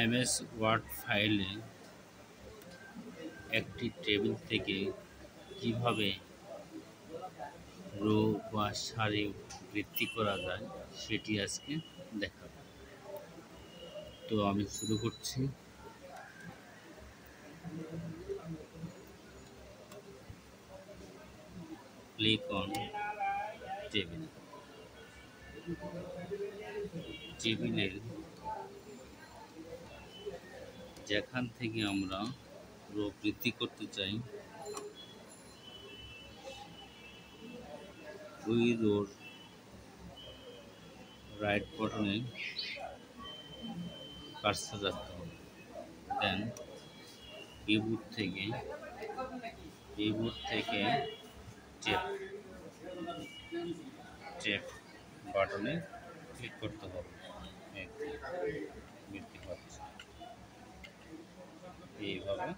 MS word ফাইলে একটি table থেকে কিভাবে রো বা সারি বৃদ্ধি করা যায় সেটি আজকে দেখাবো। তো আমি শুরু করছি। Click on table. টেবিলের যেখান থেকে আমরা রো বৃদ্ধি করতে চাই ওই রোর রাইট বাটনে কার্সর রাখতে হবে। দেন কিবোর্ড থেকে টেপ টেপ বাটনে ক্লিক করতে হবে। বৃদ্ধি পাচ্ছে এইভাবে।